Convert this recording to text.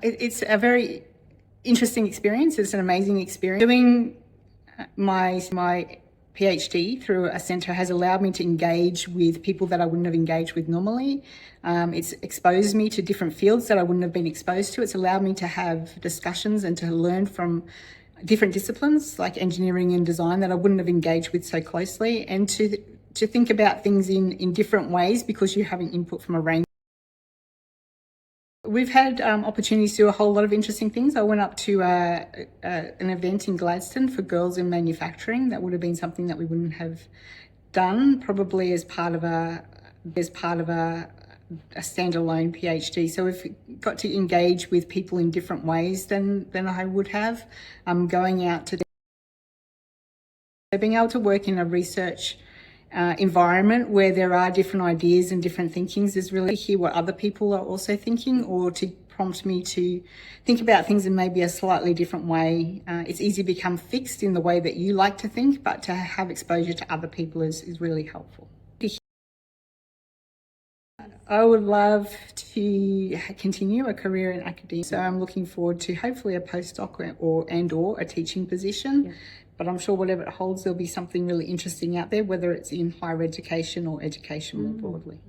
It's a very interesting experience. It's an amazing experience. Doing my PhD through a centre has allowed me to engage with people that I wouldn't have engaged with normally. It's exposed me to different fields that I wouldn't have been exposed to. It's allowed me to have discussions and to learn from different disciplines like engineering and design that I wouldn't have engaged with so closely, and to think about things in different ways because you're having input from a range. We've had opportunities to do a whole lot of interesting things. I went up to an event in Gladstone for girls in manufacturing. That would have been something that we wouldn't have done probably as part of a standalone PhD. So we've got to engage with people in different ways than I would have. Going out to being able to work in a research environment where there are different ideas and different thinkings is really to hear what other people are also thinking, or to prompt me to think about things in maybe a slightly different way. It's easy to become fixed in the way that you like to think, but to have exposure to other people is really helpful. I would love to continue a career in academia, so I'm looking forward to hopefully a postdoc or a teaching position. Yeah. But I'm sure whatever it holds, there'll be something really interesting out there, whether it's in higher education or education more broadly.